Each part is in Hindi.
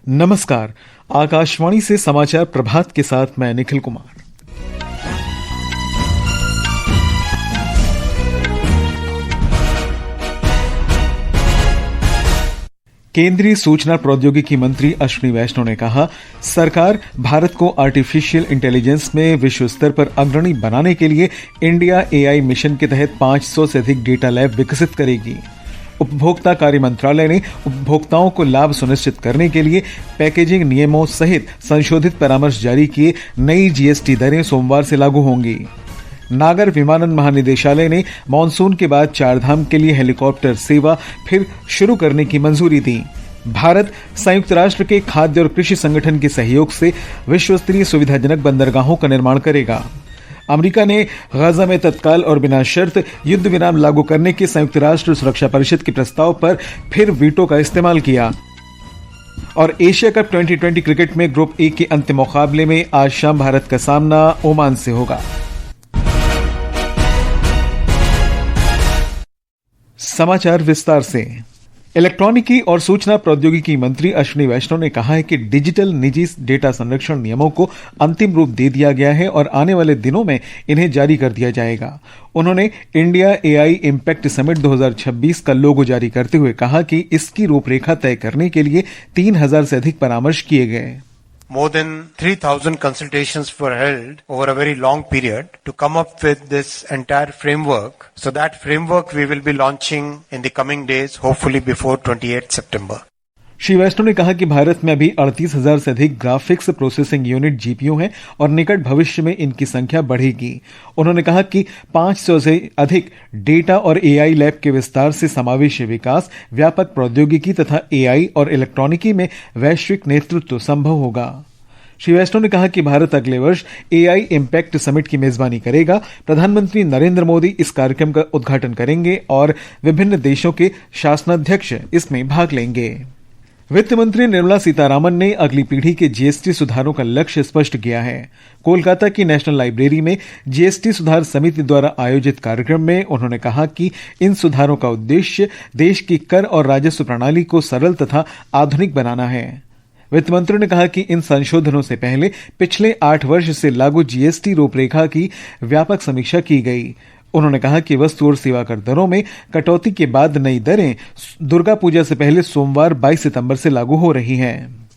नमस्कार। आकाशवाणी से समाचार प्रभात के साथ मैं निखिल कुमार। केंद्रीय सूचना प्रौद्योगिकी मंत्री अश्विनी वैष्णव ने कहा, सरकार भारत को आर्टिफिशियल इंटेलिजेंस में विश्व स्तर पर अग्रणी बनाने के लिए इंडिया एआई मिशन के तहत 500 से अधिक डेटा लैब विकसित करेगी। उपभोक्ता कार्य मंत्रालय ने उपभोक्ताओं को लाभ सुनिश्चित करने के लिए पैकेजिंग नियमों सहित संशोधित परामर्श जारी किए। नई जीएसटी दरें सोमवार से लागू होंगी। नागर विमानन महानिदेशालय ने मॉनसून के बाद चारधाम के लिए हेलीकॉप्टर सेवा फिर शुरू करने की मंजूरी दी। भारत संयुक्त राष्ट्र के खाद्य और कृषि संगठन के सहयोग से विश्वस्तरीय सुविधाजनक बंदरगाहों का निर्माण करेगा। अमेरिका ने गाजा में तत्काल और बिना शर्त युद्ध विराम लागू करने के संयुक्त राष्ट्र सुरक्षा परिषद के प्रस्ताव पर फिर वीटो का इस्तेमाल किया। और एशिया कप 2020 क्रिकेट में ग्रुप ए के अंतिम मुकाबले में आज शाम भारत का सामना ओमान से होगा। समाचार विस्तार से। इलेक्ट्रॉनिकी और सूचना प्रौद्योगिकी मंत्री अश्विनी वैष्णव ने कहा है कि डिजिटल निजी डेटा संरक्षण नियमों को अंतिम रूप दे दिया गया है और आने वाले दिनों में इन्हें जारी कर दिया जाएगा। उन्होंने इंडिया एआई इम्पैक्ट समिट 2026 का लोगो जारी करते हुए कहा कि इसकी रूपरेखा तय करने के लिए 3000 से अधिक परामर्श किए गए। More than 3,000 consultations were held over a very long period to come up with this entire framework. So that framework we will be launching in the coming days, hopefully before 28 September. Shri वैष्णव ने कहा कि भारत में अभी 38,000 से अधिक ग्राफिक्स प्रोसेसिंग यूनिट जीपीयू हैं और निकट भविष्य में इनकी संख्या बढ़ेगी। उन्होंने कहा कि 500 से अधिक डेटा और एआई लैब के विस्तार से समावेशी विकास, व्यापक प्रौद्योगिकी तथा एआई और इलेक्ट्रॉनिकी में वैश्विक नेतृत्व संभव होगा। श्री वैष्णव ने कहा कि भारत अगले वर्ष एआई इम्पैक्ट समिट की मेजबानी करेगा। प्रधानमंत्री नरेंद्र मोदी इस कार्यक्रम का उद्घाटन करेंगे और विभिन्न देशों के शासनाध्यक्ष इसमें भाग लेंगे। वित्त मंत्री निर्मला सीतारामन ने अगली पीढ़ी के जीएसटी सुधारों का लक्ष्य स्पष्ट किया है। कोलकाता की नेशनल लाइब्रेरी में जीएसटी सुधार समिति द्वारा आयोजित कार्यक्रम में उन्होंने कहा कि इन सुधारों का उद्देश्य देश की कर और राजस्व प्रणाली को सरल तथा आधुनिक बनाना है। वित्त मंत्री ने कहा कि इन संशोधनों से पहले पिछले 8 वर्ष से लागू जीएसटी रूपरेखा की व्यापक समीक्षा की गई। उन्होंने कहा कि वस्तु और सेवा कर दरों में कटौती के बाद नई दरें दुर्गा पूजा से पहले सोमवार 22 सितंबर से लागू हो रही हैं।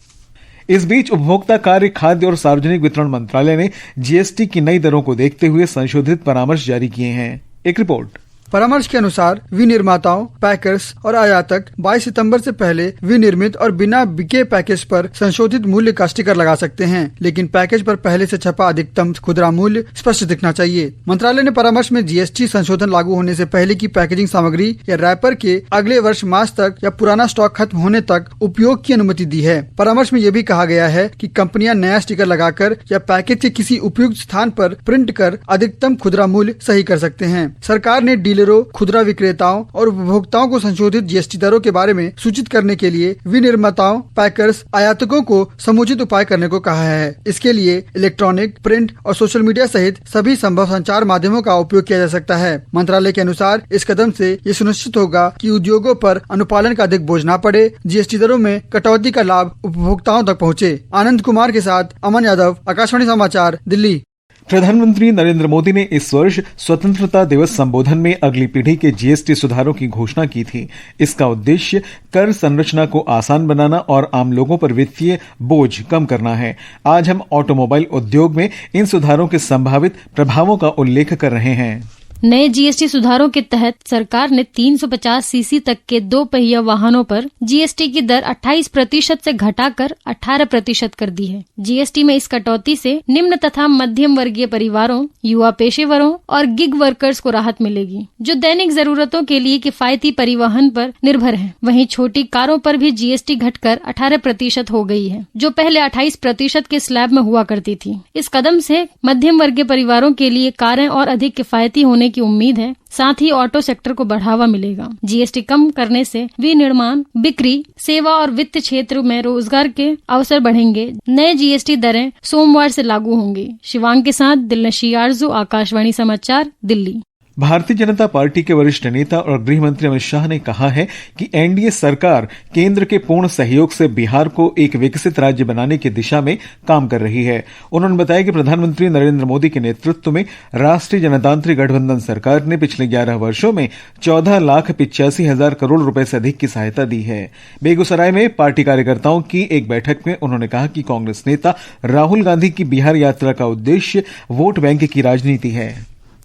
इस बीच उपभोक्ता कार्य, खाद्य और सार्वजनिक वितरण मंत्रालय ने जीएसटी की नई दरों को देखते हुए संशोधित परामर्श जारी किए हैं। एक रिपोर्ट। परामर्श के अनुसार विनिर्माताओं, पैकर्स और आयातक 22 सितंबर से पहले विनिर्मित और बिना बिके पैकेज पर संशोधित मूल्य का स्टिकर लगा सकते हैं, लेकिन पैकेज पर पहले से छपा अधिकतम खुदरा मूल्य स्पष्ट दिखना चाहिए। मंत्रालय ने परामर्श में जीएसटी संशोधन लागू होने से पहले की पैकेजिंग सामग्री या रैपर के अगले वर्ष मार्च तक या पुराना स्टॉक खत्म होने तक उपयोग की अनुमति दी है। परामर्श में यह भी कहा गया है कि कंपनियां नया स्टिकर लगाकर या पैकेज के किसी उपयुक्त स्थान पर प्रिंट कर अधिकतम खुदरा मूल्य सही कर सकते हैं। सरकार ने डीलरों, खुदरा विक्रेताओं और उपभोक्ताओं को संशोधित जीएसटी दरों के बारे में सूचित करने के लिए विनिर्माताओं, पैकर्स, आयातकों को समुचित उपाय करने को कहा है। इसके लिए इलेक्ट्रॉनिक, प्रिंट और सोशल मीडिया सहित सभी संभव संचार माध्यमों का उपयोग किया जा सकता है। मंत्रालय के अनुसार इस कदम से ये सुनिश्चित होगा कि उद्योगों पर अनुपालन का अधिक बोझ न पड़े, जीएसटी दरों में कटौती का लाभ उपभोक्ताओं तक पहुँचे। आनंद कुमार के साथ अमन यादव, आकाशवाणी समाचार, दिल्ली। प्रधानमंत्री नरेंद्र मोदी ने इस वर्ष स्वतंत्रता दिवस संबोधन में अगली पीढ़ी के जीएसटी सुधारों की घोषणा की थी। इसका उद्देश्य कर संरचना को आसान बनाना और आम लोगों पर वित्तीय बोझ कम करना है। आज हम ऑटोमोबाइल उद्योग में इन सुधारों के संभावित प्रभावों का उल्लेख कर रहे हैं। नए जीएसटी सुधारों के तहत सरकार ने 350 सीसी तक के 2 पहिया वाहनों पर जीएसटी की दर 28% से घटाकर 18% कर दी है। जीएसटी में इस कटौती से निम्न तथा मध्यम वर्गीय परिवारों, युवा पेशेवरों और गिग वर्कर्स को राहत मिलेगी, जो दैनिक जरूरतों के लिए किफायती परिवहन पर निर्भर हैं। वहीं छोटी कारों पर भी जीएसटी घटकर 18% हो गई है, जो पहले 28% के स्लैब में हुआ करती थी। इस कदम से मध्यम वर्गीय परिवारों के लिए कारें और अधिक किफायती होने की उम्मीद है। साथ ही ऑटो सेक्टर को बढ़ावा मिलेगा। जीएसटी कम करने से विनिर्माण, बिक्री, सेवा और वित्त क्षेत्र में रोजगार के अवसर बढ़ेंगे। नए जीएसटी दरें सोमवार से लागू होंगी। शिवांग के साथ दिलनशी आरजू, आकाशवाणी समाचार, दिल्ली। भारतीय जनता पार्टी के वरिष्ठ नेता और गृह मंत्री अमित शाह ने कहा है कि एनडीए सरकार केंद्र के पूर्ण सहयोग से बिहार को एक विकसित राज्य बनाने की दिशा में काम कर रही है। उन्होंने बताया कि प्रधानमंत्री नरेंद्र मोदी के नेतृत्व में राष्ट्रीय जनतांत्रिक गठबंधन सरकार ने पिछले 11 वर्षों में 14,85,000 करोड़ रुपए से अधिक की सहायता दी है। बेगूसराय में पार्टी कार्यकर्ताओं की एक बैठक में उन्होंने कहा कि कांग्रेस नेता राहुल गांधी की बिहार यात्रा का उद्देश्य वोट बैंक की राजनीति है।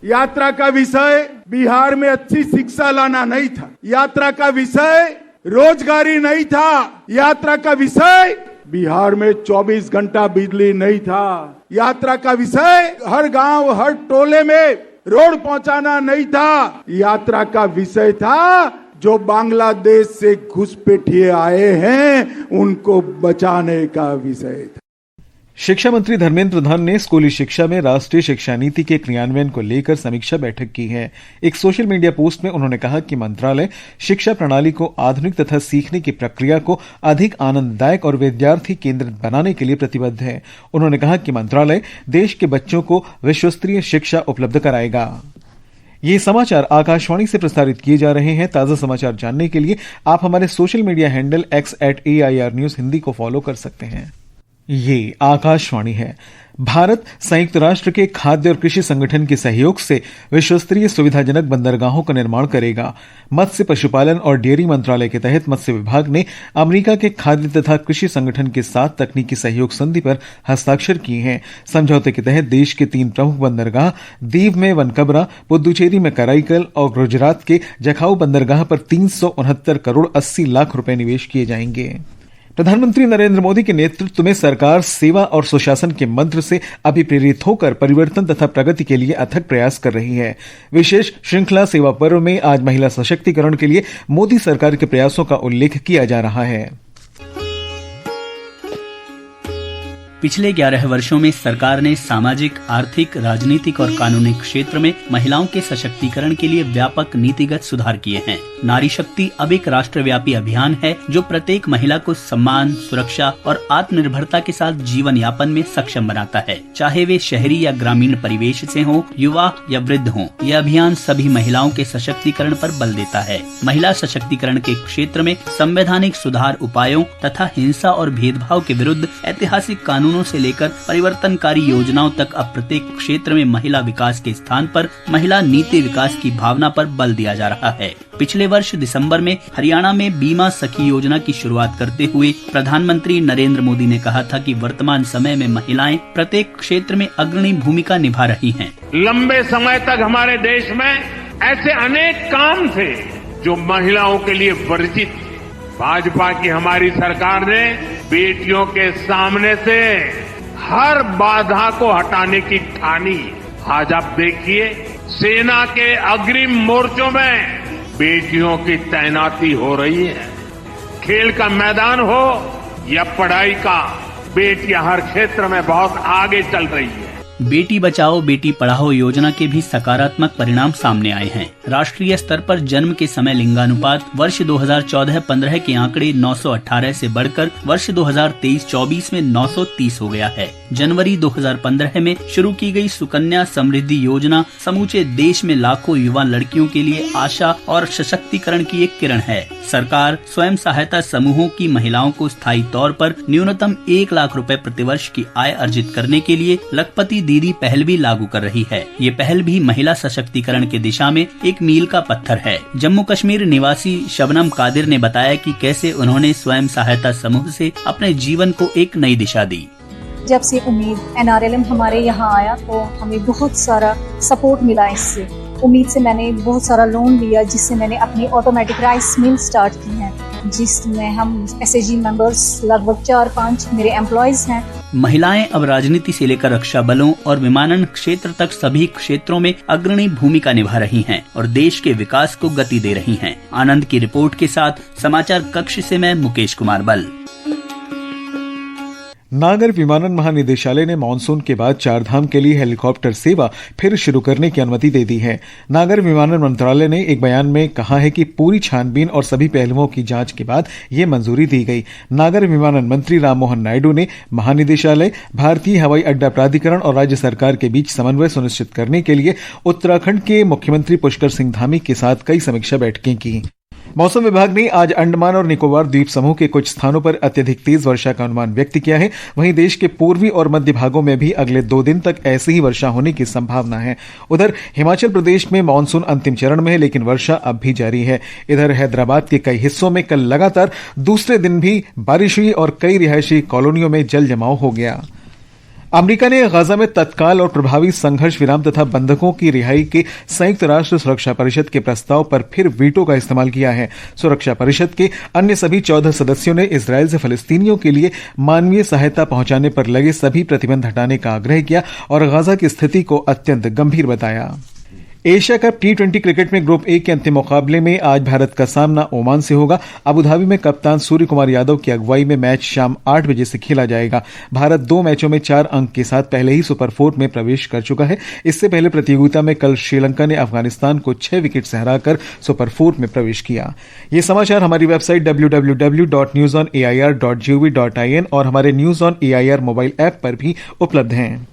यात्रा का विषय बिहार में अच्छी शिक्षा लाना नहीं था, यात्रा का विषय रोजगारी नहीं था, यात्रा का विषय बिहार में 24 घंटा बिजली नहीं था, यात्रा का विषय हर गांव हर टोले में रोड पहुंचाना नहीं था, यात्रा का विषय था जो बांग्लादेश से घुसपैठिए आए हैं उनको बचाने का विषय था। शिक्षा मंत्री धर्मेंद्र प्रधान ने स्कूली शिक्षा में राष्ट्रीय शिक्षा नीति के क्रियान्वयन को लेकर समीक्षा बैठक की है। एक सोशल मीडिया पोस्ट में उन्होंने कहा कि मंत्रालय शिक्षा प्रणाली को आधुनिक तथा सीखने की प्रक्रिया को अधिक आनंददायक और विद्यार्थी केंद्रित बनाने के लिए प्रतिबद्ध है। उन्होंने कहा कि मंत्रालय देश के बच्चों को विश्वस्तरीय शिक्षा उपलब्ध कराएगा। ये समाचार आकाशवाणी से प्रसारित किए जा रहे हैं। ताजा समाचार जानने के लिए आप हमारे social media handle x@AIR News Hindi को फॉलो कर सकते हैं। ये आकाशवाणी है। भारत संयुक्त राष्ट्र के खाद्य और कृषि संगठन के सहयोग से विश्वस्तरीय सुविधाजनक बंदरगाहों का निर्माण करेगा। मत्स्य पशुपालन और डेयरी मंत्रालय के तहत मत्स्य विभाग ने अमेरिका के खाद्य तथा कृषि संगठन के साथ तकनीकी सहयोग संधि पर हस्ताक्षर किए हैं। समझौते के तहत देश के 3 प्रमुख बंदरगाह दीव में वनकबरा, पुद्दुचेरी में कराईकल और गुजरात के जखाऊ बंदरगाह पर 369 करोड़ 80 लाख रुपए निवेश किए जाएंगे। प्रधानमंत्री नरेंद्र मोदी के नेतृत्व में सरकार सेवा और सुशासन के मंत्र से अभिप्रेरित होकर परिवर्तन तथा प्रगति के लिए अथक प्रयास कर रही है। विशेष श्रृंखला सेवा पर्व में आज महिला सशक्तिकरण के लिए मोदी सरकार के प्रयासों का उल्लेख किया जा रहा है। पिछले 11 वर्षों में सरकार ने सामाजिक, आर्थिक, राजनीतिक और कानूनी क्षेत्र में महिलाओं के सशक्तिकरण के लिए व्यापक नीतिगत सुधार किए हैं। नारी शक्ति अब एक राष्ट्रव्यापी अभियान है जो प्रत्येक महिला को सम्मान, सुरक्षा और आत्मनिर्भरता के साथ जीवन यापन में सक्षम बनाता है, चाहे वे शहरी या ग्रामीण परिवेश से हों, युवा या वृद्ध हों। यह अभियान सभी महिलाओं के सशक्तिकरण पर बल देता है। महिला सशक्तिकरण के क्षेत्र में संवैधानिक सुधार उपायों तथा हिंसा और भेदभाव के विरुद्ध ऐतिहासिक कानूनों से लेकर परिवर्तनकारी योजनाओं तक अब प्रत्येक क्षेत्र में महिला विकास के स्थान पर महिला नीति विकास की भावना पर बल दिया जा रहा है। पिछले वर्ष दिसंबर में हरियाणा में बीमा सखी योजना की शुरुआत करते हुए प्रधानमंत्री नरेंद्र मोदी ने कहा था कि वर्तमान समय में महिलाएं प्रत्येक क्षेत्र में अग्रणी भूमिका निभा रही हैं। लंबे समय तक हमारे देश में ऐसे अनेक काम थे जो महिलाओं के लिए वर्जित। भाजपा की हमारी सरकार ने बेटियों के सामने से हर बाधा को हटाने की ठानी। आज आप देखिए, सेना के अग्रिम मोर्चों में बेटियों की तैनाती हो रही है। खेल का मैदान हो या पढ़ाई का, बेटियां हर क्षेत्र में बहुत आगे चल रही है। बेटी बचाओ बेटी पढ़ाओ योजना के भी सकारात्मक परिणाम सामने आए हैं। राष्ट्रीय स्तर पर जन्म के समय लिंगानुपात वर्ष 2014-15 के आंकड़े 918 से बढ़कर वर्ष 2023-24 में 930 हो गया है। जनवरी 2015 में शुरू की गई सुकन्या समृद्धि योजना समूचे देश में लाखों युवा लड़कियों के लिए आशा और सशक्तिकरण की एक किरण है। सरकार स्वयं सहायता समूहों की महिलाओं को स्थायी तौर पर न्यूनतम 1 लाख रुपए प्रतिवर्ष की आय अर्जित करने के लिए लखपति दीदी पहल भी लागू कर रही है। ये पहल भी महिला सशक्तिकरण की दिशा में एक मील का पत्थर है। जम्मू कश्मीर निवासी शबनम कादिर ने बताया कि कैसे उन्होंने स्वयं सहायता समूह से अपने जीवन को एक नई दिशा दी। जब से उम्मीद NRLM हमारे यहाँ आया तो हमें बहुत सारा सपोर्ट मिला। इससे उम्मीद से मैंने बहुत सारा लोन लिया, जिससे मैंने अपनी ऑटोमेटिक राइस मिल स्टार्ट की है, जिसमें हम SHG मेंबर्स लगभग 4-5 मेरे एम्प्लॉयज हैं। महिलाएं अब राजनीति से लेकर रक्षा बलों और विमानन क्षेत्र तक सभी क्षेत्रों में अग्रणी भूमिका निभा रही हैं और देश के विकास को गति दे रही हैं। आनंद की रिपोर्ट के साथ समाचार कक्ष से मैं मुकेश कुमार बल। नागर विमानन महानिदेशालय ने मानसून के बाद चारधाम के लिए हेलीकॉप्टर सेवा फिर शुरू करने की अनुमति दे दी है। नागर विमानन मंत्रालय ने एक बयान में कहा है कि पूरी छानबीन और सभी पहलुओं की जांच के बाद यह मंजूरी दी गई। नागर विमानन मंत्री राममोहन नायडू ने महानिदेशालय, भारतीय हवाई अड्डा प्राधिकरण और राज्य सरकार के बीच समन्वय सुनिश्चित करने के लिए उत्तराखंड के मुख्यमंत्री पुष्कर सिंह धामी के साथ कई समीक्षा बैठकें की। मौसम विभाग ने आज अंडमान और निकोबार द्वीप समूह के कुछ स्थानों पर अत्यधिक तेज वर्षा का अनुमान व्यक्त किया है। वहीं देश के पूर्वी और मध्य भागों में भी अगले 2 दिन तक ऐसी ही वर्षा होने की संभावना है। उधर हिमाचल प्रदेश में मानसून अंतिम चरण में है, लेकिन वर्षा अब भी जारी है। इधर हैदराबाद के कई हिस्सों में कल लगातार दूसरे दिन भी बारिश हुई और कई रिहायशी कॉलोनियों में जल जमाव हो गया। अमेरिका ने गाजा में तत्काल और प्रभावी संघर्ष विराम तथा बंधकों की रिहाई के संयुक्त राष्ट्र सुरक्षा परिषद के प्रस्ताव पर फिर वीटो का इस्तेमाल किया है। सुरक्षा परिषद के अन्य सभी 14 सदस्यों ने इजरायल से फलस्तीनियों के लिए मानवीय सहायता पहुंचाने पर लगे सभी प्रतिबंध हटाने का आग्रह किया और गाजा की स्थिति को अत्यंत गंभीर बताया। एशिया कप T20 क्रिकेट में ग्रुप ए के अंतिम मुकाबले में आज भारत का सामना ओमान से होगा। अबुधाबी में कप्तान सूर्य कुमार यादव की अगुवाई में मैच शाम 8 बजे से खेला जाएगा। भारत 2 मैचों में 4 अंक के साथ पहले ही सुपर 4 में प्रवेश कर चुका है। इससे पहले प्रतियोगिता में कल श्रीलंका ने अफगानिस्तान को 6 विकेट से हराकर सुपर 4 में प्रवेश किया। ये समाचार हमारी वेबसाइट www.newsonair.gov.in और हमारे news on AIR mobile app पर भी उपलब्ध हैं।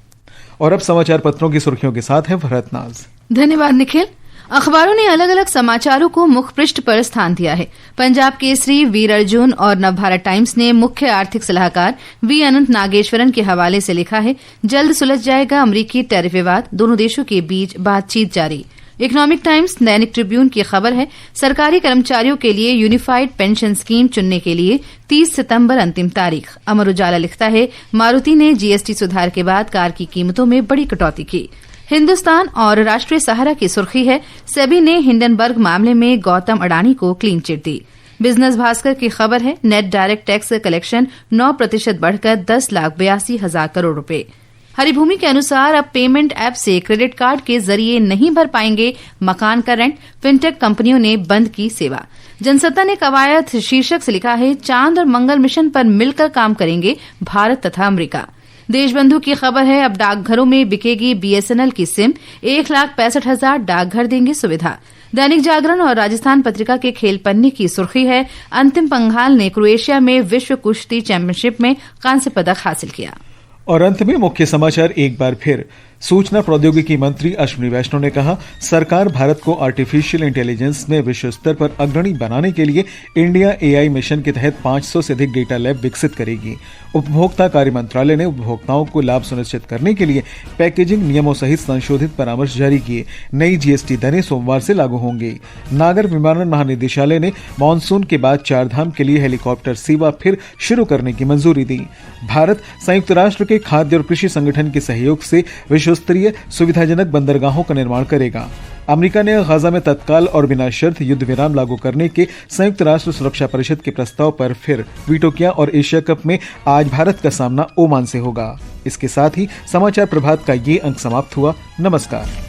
और अब समाचार पत्रों की सुर्खियों के साथ है भरत नाज। धन्यवाद निखिल। अखबारों ने अलग अलग समाचारों को मुख्य पृष्ठ पर स्थान दिया है। पंजाब केसरी, वीर अर्जुन और नवभारत टाइम्स ने मुख्य आर्थिक सलाहकार वी अनंत नागेश्वरन के हवाले से लिखा है, जल्द सुलझ जाएगा अमरीकी टैरिफ विवाद, दोनों देशों के बीच बातचीत जारी। इकोनॉमिक टाइम्स, दैनिक ट्रिब्यून की खबर है, सरकारी कर्मचारियों के लिए यूनिफाइड पेंशन स्कीम चुनने के लिए 30 सितंबर अंतिम तारीख। अमर उजाला लिखता है, मारुति ने जीएसटी सुधार के बाद कार की कीमतों में बड़ी कटौती की। हिंदुस्तान और राष्ट्रीय सहारा की सुर्खी है, सेबी ने हिंडनबर्ग मामले में गौतम अडानी को क्लीन चिट दी। बिजनेस भास्कर की खबर है, नेट डायरेक्ट टैक्स कलेक्शन 9% बढ़कर 10,82,000 करोड़ रुपए। हरिभूमि के अनुसार अब पेमेंट ऐप से क्रेडिट कार्ड के जरिए नहीं भर पाएंगे मकान का रेंट, फिनटेक कंपनियों ने बंद की सेवा। जनसत्ता ने कवायद शीर्षक से लिखा है, चांद और मंगल मिशन पर मिलकर काम करेंगे भारत तथा अमेरिका। देशबंधु की खबर है, अब डाकघरों में बिकेगी बीएसएनएल की सिम, 1,65,000 डाकघर देंगे सुविधा। दैनिक जागरण और राजस्थान पत्रिका के खेल पन्ने की सुर्खी है, अंतिम पंघाल ने क्रोएशिया में विश्व कुश्ती चैंपियनशिप में कांस्य पदक हासिल किया। और अंत में मुख्य समाचार एक बार फिर। सूचना प्रौद्योगिकी मंत्री अश्विनी वैष्णव ने कहा, सरकार भारत को आर्टिफिशियल इंटेलिजेंस में विश्व स्तर पर अग्रणी बनाने के लिए इंडिया एआई मिशन के तहत 500 से अधिक डेटा लैब विकसित करेगी। उपभोक्ता कार्य मंत्रालय ने उपभोक्ताओं को लाभ सुनिश्चित करने के लिए पैकेजिंग नियमों सहित संशोधित परामर्श जारी किए। नई जीएसटी दरें सोमवार से लागू होंगी। नागर विमानन महानिदेशालय ने मानसून के बाद चारधाम के लिए हेलीकॉप्टर सेवा फिर शुरू करने की मंजूरी दी। भारत संयुक्त राष्ट्र के खाद्य और कृषि संगठन के सहयोग से विश्वस्तरीय सुविधाजनक बंदरगाहों का निर्माण करेगा। अमेरिका ने गाजा में तत्काल और बिना शर्त युद्ध विराम लागू करने के संयुक्त राष्ट्र सुरक्षा परिषद के प्रस्ताव पर फिर वीटो किया और एशिया कप में आज भारत का सामना ओमान से होगा। इसके साथ ही समाचार प्रभात का ये अंक समाप्त हुआ। नमस्कार।